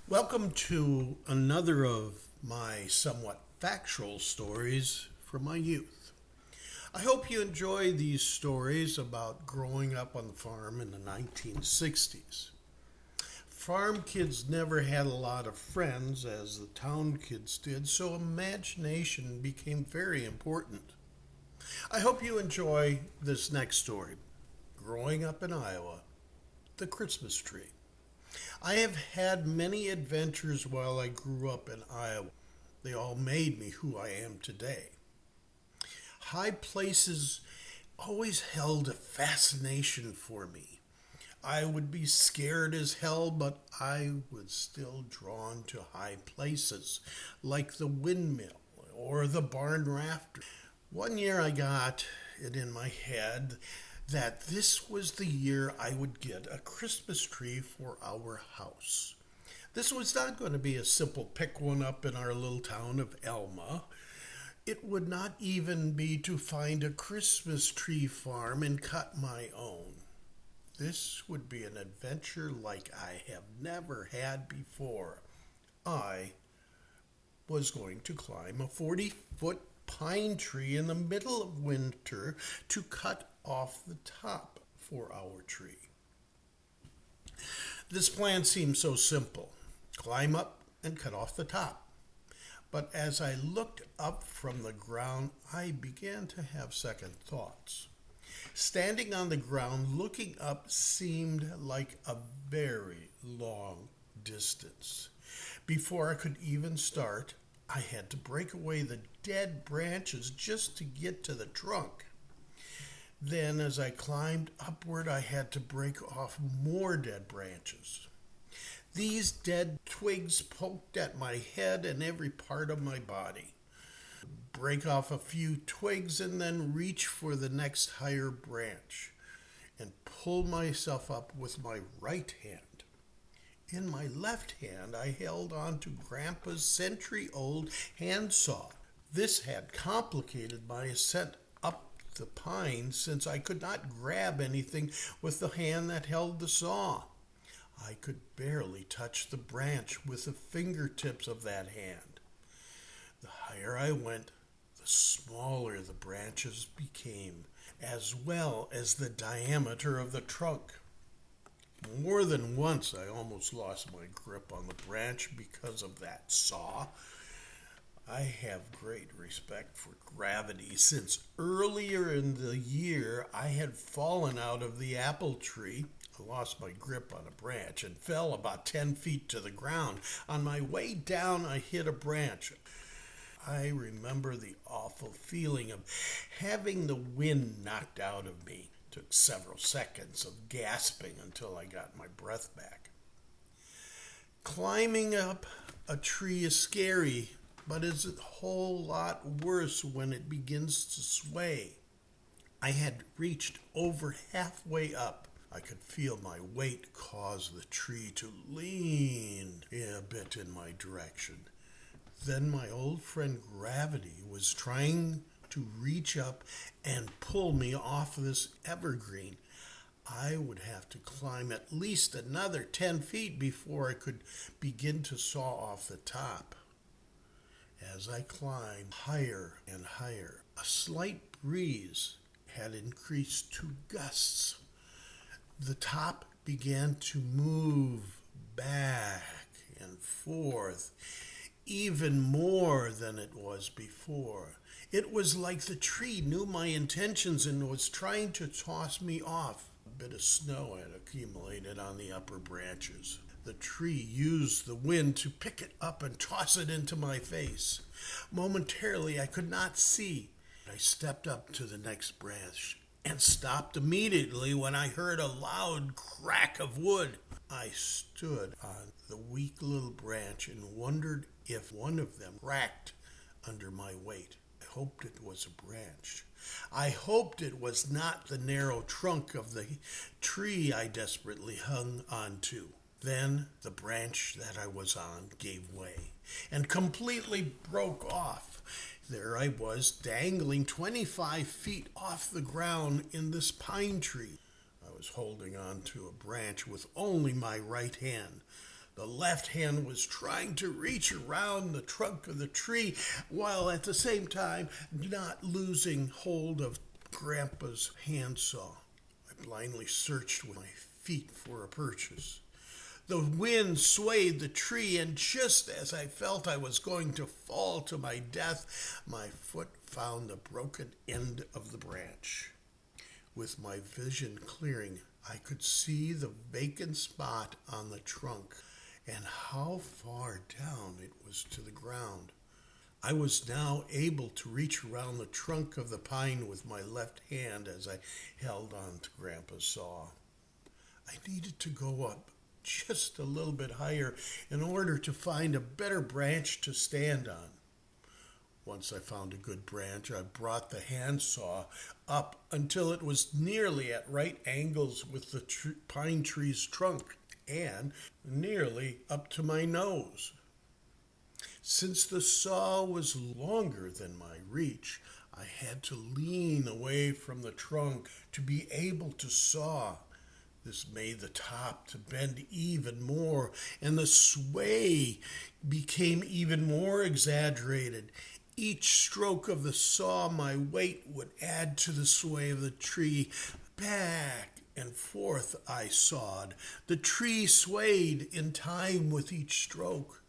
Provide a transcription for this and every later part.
Welcome to another of my somewhat factual stories from my youth. I hope you enjoy these stories about growing up on the farm in the 1960s. Farm kids never had a lot of friends as the town kids did, so imagination became very important. I hope you enjoy this next story. Growing up in Iowa, the Christmas tree. I have had many adventures while I grew up in Iowa. They all made me who I am today. High places always held a fascination for me. I would be scared as hell, but I was still drawn to high places, like the windmill or the barn rafter. One year I got it in my head that this was the year I would get a Christmas tree for our house. This was not going to be a simple pick one up in our little town of Elma. It would not even be to find a Christmas tree farm and cut my own. This would be an adventure like I have never had before. I was going to climb a 40-foot pine tree in the middle of winter to cut off the top for our tree. This plan seemed so simple. Climb up and cut off the top. But as I looked up from the ground, I began to have second thoughts. Standing on the ground, looking up seemed like a very long distance. Before I could even start, I had to break away the dead branches just to get to the trunk. Then, as I climbed upward, I had to break off more dead branches. These dead twigs poked at my head and every part of my body. Break off a few twigs and then reach for the next higher branch and pull myself up with my right hand. In my left hand, I held on to Grandpa's century-old handsaw. This had complicated my ascent up the pine since I could not grab anything with the hand that held the saw. I could barely touch the branch with the fingertips of that hand. The higher I went, the smaller the branches became, as well as the diameter of the trunk. More than once I almost lost my grip on the branch because of that saw. I have great respect for gravity since earlier in the year I had fallen out of the apple tree. I lost my grip on a branch and fell about 10 feet to the ground. On my way down, I hit a branch. I remember the awful feeling of having the wind knocked out of me. It took several seconds of gasping until I got my breath back. Climbing up a tree is scary, but it's a whole lot worse when it begins to sway. I had reached over halfway up. I could feel my weight cause the tree to lean a bit in my direction. Then my old friend Gravity was trying to reach up and pull me off this evergreen. I would have to climb at least another 10 feet before I could begin to saw off the top. As I climbed higher and higher, a slight breeze had increased to gusts. The top began to move back and forth, even more than it was before. It was like the tree knew my intentions and was trying to toss me off. A bit of snow had accumulated on the upper branches. The tree used the wind to pick it up and toss it into my face. Momentarily, I could not see. I stepped up to the next branch and stopped immediately when I heard a loud crack of wood. I stood on the weak little branch and wondered if one of them cracked under my weight. I hoped it was a branch. I hoped it was not the narrow trunk of the tree I desperately hung onto. Then the branch that I was on gave way and completely broke off. There I was, dangling 25 feet off the ground in this pine tree. I was holding on to a branch with only my right hand. The left hand was trying to reach around the trunk of the tree while at the same time not losing hold of Grandpa's handsaw. I blindly searched with my feet for a purchase. The wind swayed the tree, and just as I felt I was going to fall to my death, my foot found the broken end of the branch. With my vision clearing, I could see the vacant spot on the trunk and how far down it was to the ground. I was now able to reach around the trunk of the pine with my left hand as I held on to Grandpa's saw. I needed to go up just a little bit higher in order to find a better branch to stand on. Once I found a good branch, I brought the handsaw up until it was nearly at right angles with the pine tree's trunk and nearly up to my nose. Since the saw was longer than my reach, I had to lean away from the trunk to be able to saw. This made the top to bend even more, and the sway became even more exaggerated. Each stroke of the saw, my weight would add to the sway of the tree. Back and forth I sawed. The tree swayed in time with each stroke.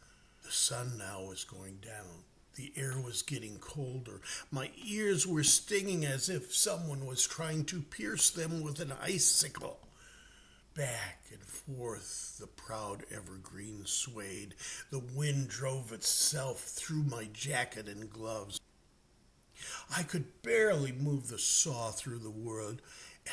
The sun now was going down. The air was getting colder. My ears were stinging as if someone was trying to pierce them with an icicle. Back and forth the proud evergreen swayed. The wind drove itself through my jacket and gloves. I could barely move the saw through the wood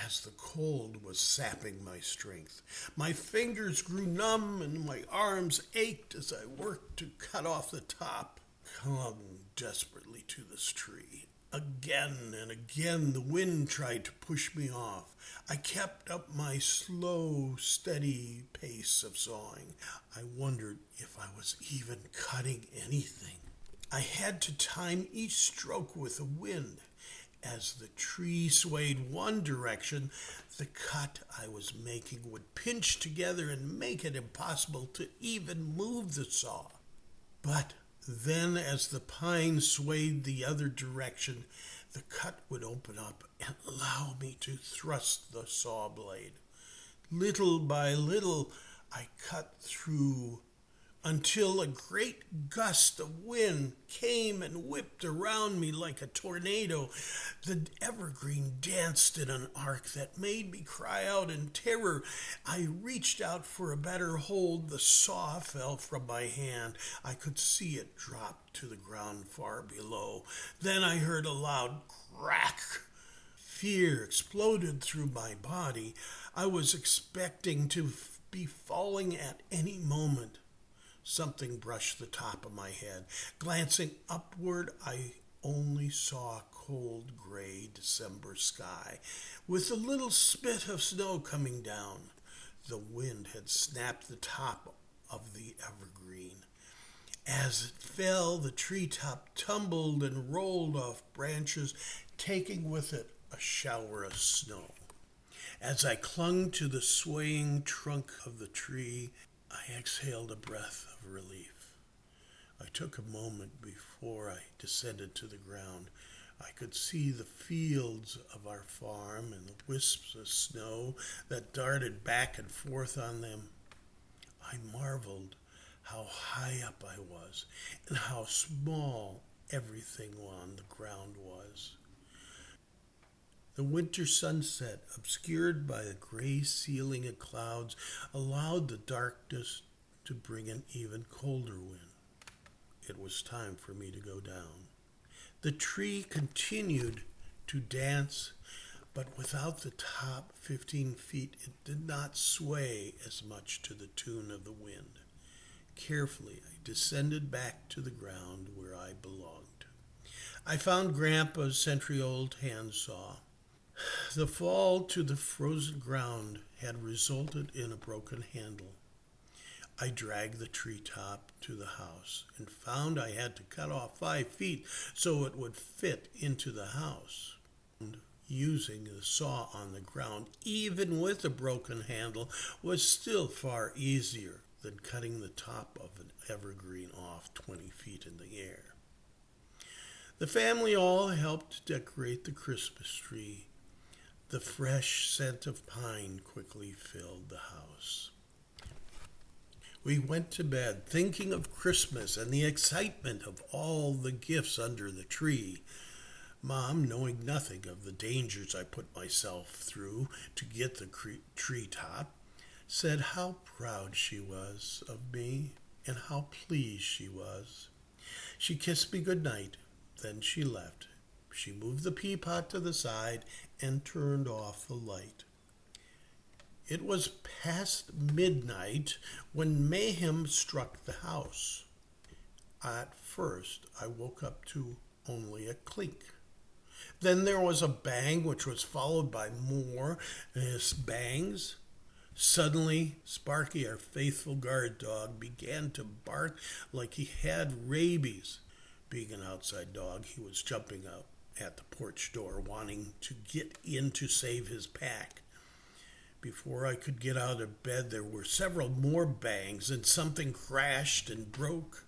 as the cold was sapping my strength. My fingers grew numb and my arms ached as I worked to cut off the top, clung desperately to this tree. Again and again the wind tried to push me off. I kept up my slow, steady pace of sawing. I wondered if I was even cutting anything. I had to time each stroke with the wind. As the tree swayed one direction, the cut I was making would pinch together and make it impossible to even move the saw. But then, as the pine swayed the other direction, the cut would open up and allow me to thrust the saw blade. Little by little, I cut through until a great gust of wind came and whipped around me like a tornado. The evergreen danced in an arc that made me cry out in terror. I reached out for a better hold. The saw fell from my hand. I could see it drop to the ground far below. Then I heard a loud crack. Fear exploded through my body. I was expecting to be falling at any moment. Something brushed the top of my head. Glancing upward, I only saw cold gray December sky with a little spit of snow coming down. The wind had snapped the top of the evergreen. As it fell, the treetop tumbled and rolled off branches, taking with it a shower of snow. As I clung to the swaying trunk of the tree, I exhaled a breath of relief. I took a moment before I descended to the ground. I could see the fields of our farm and the wisps of snow that darted back and forth on them. I marveled how high up I was and how small everything on the ground was. The winter sunset, obscured by a gray ceiling of clouds, allowed the darkness to bring an even colder wind. It was time for me to go down. The tree continued to dance, but without the top 15 feet, it did not sway as much to the tune of the wind. Carefully, I descended back to the ground where I belonged. I found Grandpa's century-old handsaw. The fall to the frozen ground had resulted in a broken handle. I dragged the treetop to the house and found I had to cut off 5 feet so it would fit into the house. Using the saw on the ground, even with a broken handle, was still far easier. than cutting the top of an evergreen off 20 feet in the air. The family all helped decorate the Christmas tree. The fresh scent of pine quickly filled the house. We went to bed thinking of Christmas and the excitement of all the gifts under the tree. Mom, knowing nothing of the dangers I put myself through to get the treetop, said how proud she was of me and how pleased she was. She kissed me good night, then she left. She moved the pea pot to the side and turned off the light. It was past midnight when mayhem struck the house. At first, I woke up to only a clink. Then there was a bang, which was followed by more bangs. Suddenly, Sparky, our faithful guard dog, began to bark like he had rabies. Being an outside dog, he was jumping out at the porch door, wanting to get in to save his pack. Before I could get out of bed, there were several more bangs, and something crashed and broke.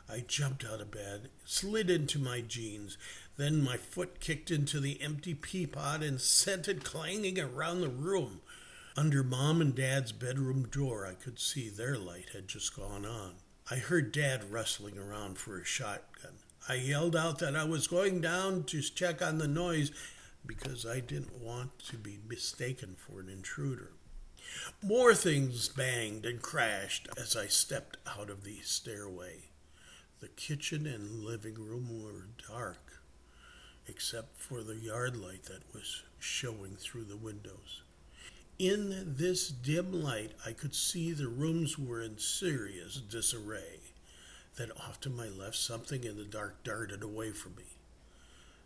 I jumped out of bed, slid into my jeans. Then my foot kicked into the empty pea pot and sent it clanging around the room. Under Mom and Dad's bedroom door, I could see their light had just gone on. I heard Dad rustling around for a shotgun. I yelled out that I was going down to check on the noise because I didn't want to be mistaken for an intruder. More things banged and crashed as I stepped out of the stairway. The kitchen and living room were dark, except for the yard light that was showing through the windows. In this dim light, I could see the rooms were in serious disarray. Then off to my left, something in the dark darted away from me.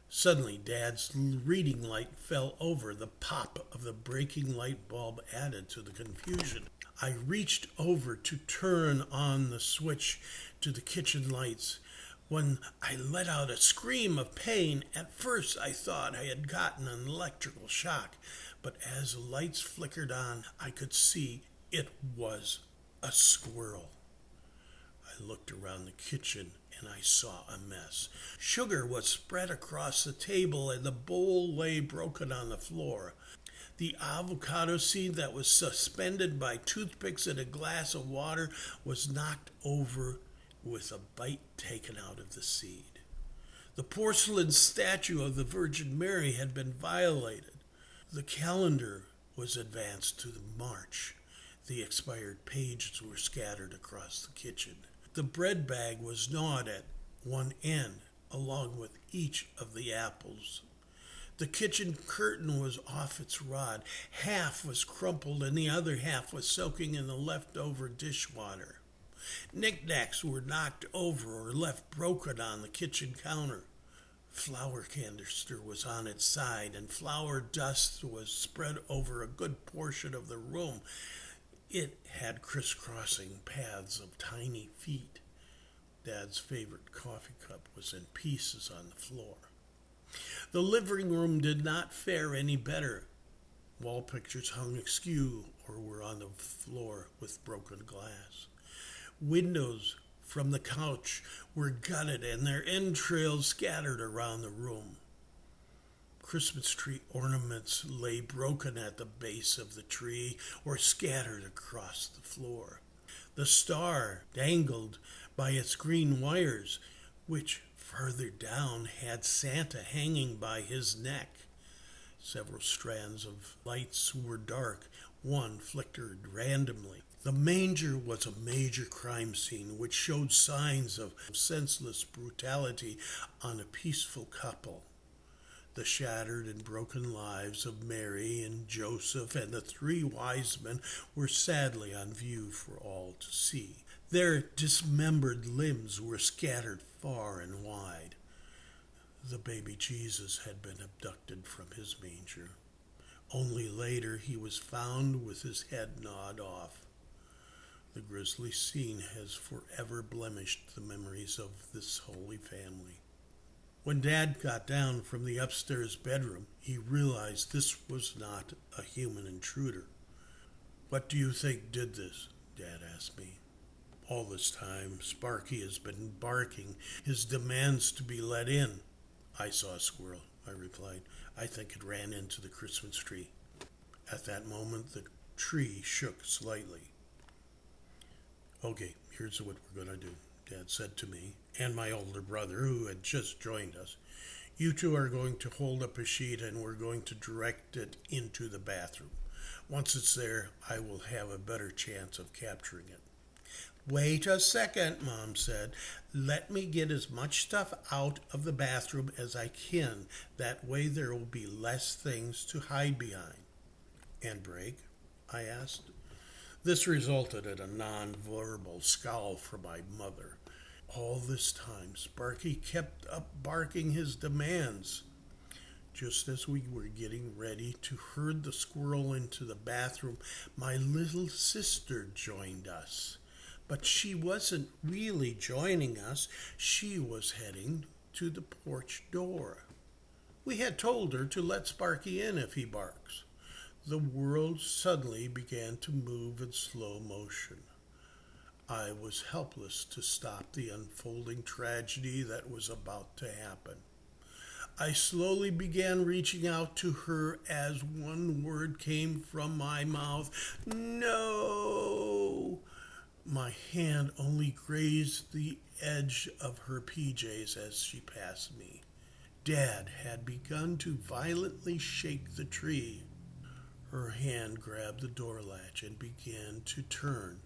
Suddenly, Dad's reading light fell over. The pop of the breaking light bulb added to the confusion. I reached over to turn on the switch to the kitchen lights when I let out a scream of pain. At first, I thought I had gotten an electrical shock, but as the lights flickered on, I could see it was a squirrel. I looked around the kitchen and I saw a mess. Sugar was spread across the table and the bowl lay broken on the floor. The avocado seed that was suspended by toothpicks in a glass of water was knocked over with a bite taken out of the seed. The porcelain statue of the Virgin Mary had been violated. The calendar was advanced to March. The expired pages were scattered across the kitchen. The bread bag was gnawed at one end, along with each of the apples. The kitchen curtain was off its rod. Half was crumpled and the other half was soaking in the leftover dishwater. Knickknacks were knocked over or left broken on the kitchen counter. Flour canister was on its side and flour dust was spread over a good portion of the room. It had crisscrossing paths of tiny feet. Dad's favorite coffee cup was in pieces on the floor. The living room did not fare any better. Wall pictures hung askew or were on the floor with broken glass. Windows from the couch were gutted and their entrails scattered around the room. Christmas tree ornaments lay broken at the base of the tree or scattered across the floor. The star dangled by its green wires, which further down had Santa hanging by his neck. Several strands of lights were dark. One flickered randomly. The manger was a major crime scene which showed signs of senseless brutality on a peaceful couple. The shattered and broken lives of Mary and Joseph and the three wise men were sadly on view for all to see. Their dismembered limbs were scattered far and wide. The baby Jesus had been abducted from his manger. Only later he was found with his head gnawed off. The grisly scene has forever blemished the memories of this holy family. When Dad got down from the upstairs bedroom, he realized this was not a human intruder. "What do you think did this?" Dad asked me. All this time, Sparky has been barking his demands to be let in. I saw a squirrel, I replied. I think it ran into the Christmas tree. At that moment, the tree shook slightly. Okay, here's what we're going to do, Dad said to me and my older brother, who had just joined us. You two are going to hold up a sheet and we're going to direct it into the bathroom. Once it's there, I will have a better chance of capturing it. Wait a second, Mom said. Let me get as much stuff out of the bathroom as I can. That way there will be less things to hide behind. And break? I asked. This resulted in a non-verbal scowl from my mother. All this time, Sparky kept up barking his demands. Just as we were getting ready to herd the squirrel into the bathroom, my little sister joined us. But she wasn't really joining us. She was heading to the porch door. We had told her to let Sparky in if he barks. The world suddenly began to move in slow motion. I was helpless to stop the unfolding tragedy that was about to happen. I slowly began reaching out to her as one word came from my mouth. No! My hand only grazed the edge of her PJs as she passed me. Dad had begun to violently shake the tree. Her hand grabbed the door latch and began to turn.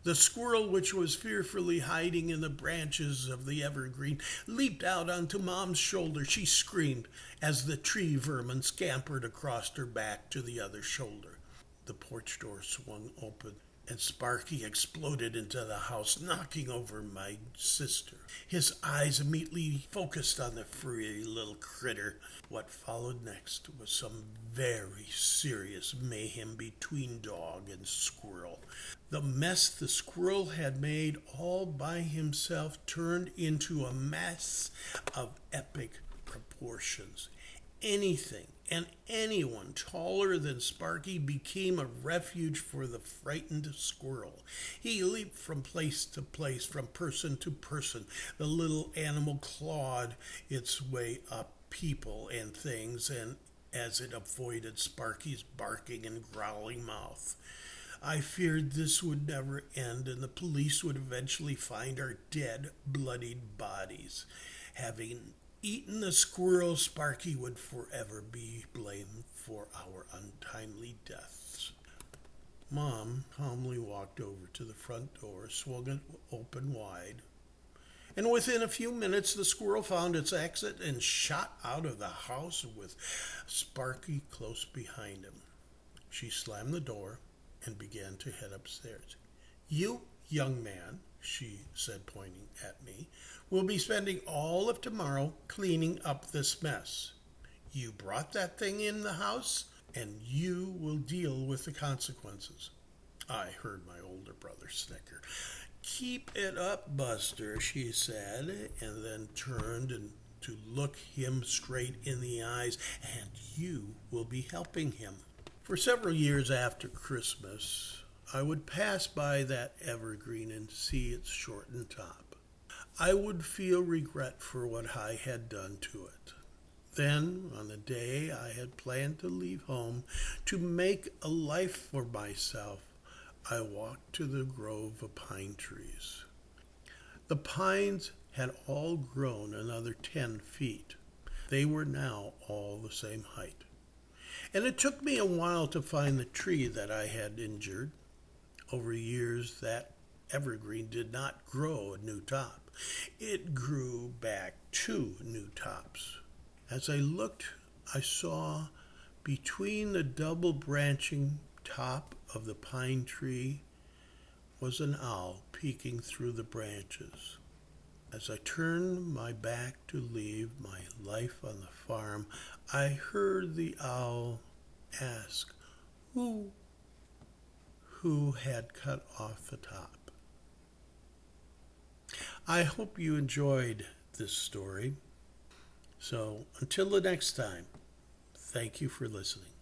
The squirrel, which was fearfully hiding in the branches of the evergreen, leaped out onto Mom's shoulder. She screamed as the tree vermin scampered across her back to the other shoulder. The porch door swung open, and Sparky exploded into the house, knocking over my sister. His eyes immediately focused on the furry little critter. What followed next was some very serious mayhem between dog and squirrel. The mess the squirrel had made all by himself turned into a mess of epic proportions. Anything and anyone taller than Sparky became a refuge for the frightened squirrel. He leaped from place to place, from person to person. The little animal clawed its way up people and things, and as it avoided Sparky's barking and growling mouth. I feared this would never end, and the police would eventually find our dead, bloodied bodies. Having eaten the squirrel, Sparky would forever be blamed for our untimely deaths. Mom calmly walked over to the front door, swung it open wide, and within a few minutes the squirrel found its exit and shot out of the house with Sparky close behind him. She slammed the door and began to head upstairs. You, young man, she said, pointing at me, will be spending all of tomorrow cleaning up this mess. You brought that thing in the house, and you will deal with the consequences. I heard my older brother snicker. Keep it up, Buster, she said, and then turned to look him straight in the eyes, and you will be helping him. For several years after Christmas, I would pass by that evergreen and see its shortened top. I would feel regret for what I had done to it. Then, on the day I had planned to leave home to make a life for myself, I walked to the grove of pine trees. The pines had all grown another 10 feet. They were now all the same height. And it took me a while to find the tree that I had injured. Over years, that evergreen did not grow a new top. It grew back 2 new tops. As I looked, I saw between the double branching top of the pine tree was an owl peeking through the branches. As I turned my back to leave my life on the farm, I heard the owl ask who had cut off the top. I hope you enjoyed this story. So until the next time, thank you for listening.